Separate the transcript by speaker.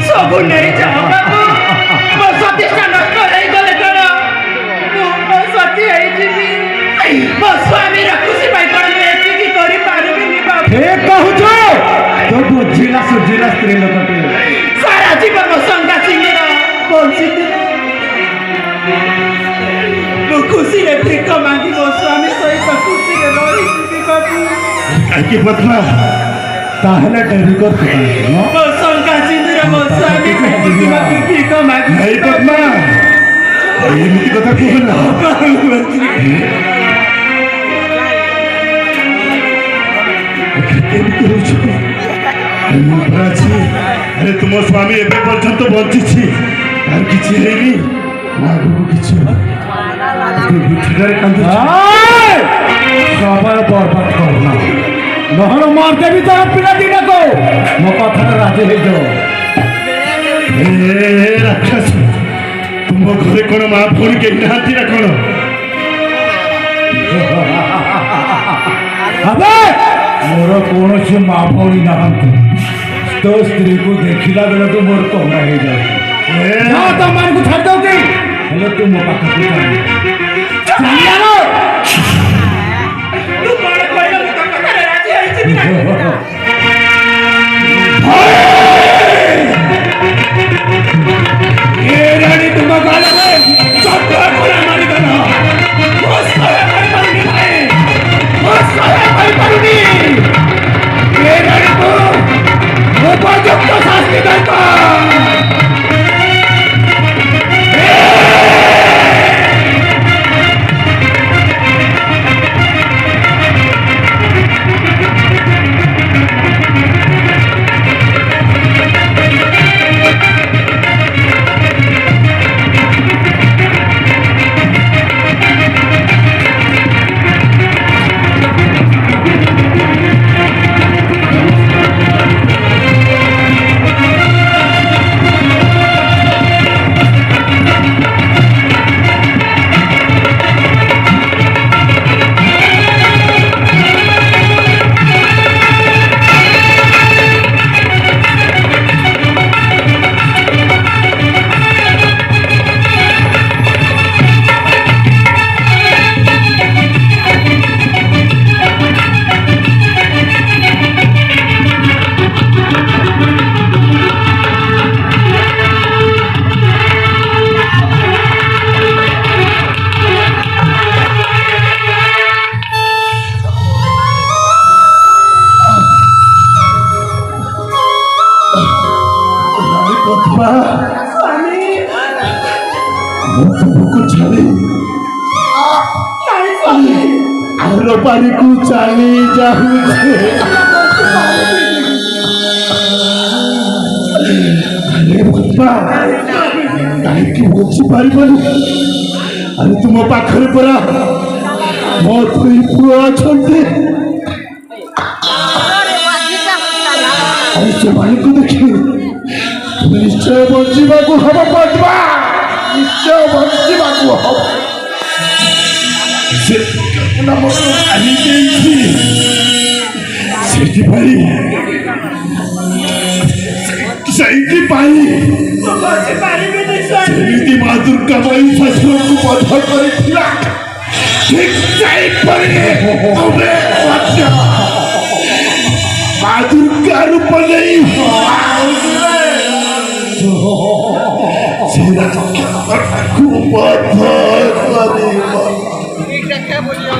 Speaker 1: सब नहीं जाओ बाबू मो प्रतिष्ठा नष्ट हो गले कण मो सती है जीवी मो स्वामी रा खुशी पाई कण मैं एतिकी करि पारिबिनी बाबू
Speaker 2: हे कहूछु तो बुझिला सुझिला स्त्री लोकटे
Speaker 1: सारा जीवन मो संगा सिंगर बंचित मो खुशी रे भिक मांगी मो स्वामी सहित खुशी रे रही बाबू
Speaker 2: की पत्मा ताहले डरी करते
Speaker 1: मो संगा सिंगर मो स्वामी भिक मांगी
Speaker 2: नहीं पत्मा एमिति कथा कहना अरे तुम स्वामी एबे पर्यंत बंची तार किछि हेनी आगु किछि सवाल बर्बाद करना नहर मार देवी तो पिला दिना को मो कथा राजी हे जो ए राक्षस तुम घरे कोन मा फोन के नाती रा कोन अबे मोर कौन माँ भौणी नहांती तो स्त्री को देखिला बेला तो मोर कहना हो जाए तो मान को छाड़ दो कि हेलो तुम मो पाखा को चलिया लो
Speaker 1: तू कोन कहला तो कथा राजी आइछि
Speaker 2: ए रानी तुम गाले में चक्कर पूरा मारी देना बस भाई करूनी भाई बस भाई करूनी ये रानी को उपयुक्त शास्ति देता पानी को चली जाऊँ अरे तुम पाखर परा मो दुई पुओ अछंती अरे से मालिक को देखी निश्चय बंचिबा को हम पद्मा निश्चय बंचिबा को हम से नमो आली देसी सेठी भाई सही पाई सेठी मां दुर्गा माई फसलों को बंध कर ठीक सही पड़े अबे अच्छा मां दुर्गा रूप नहीं सेरा को बंध करे
Speaker 1: क्या बोलियो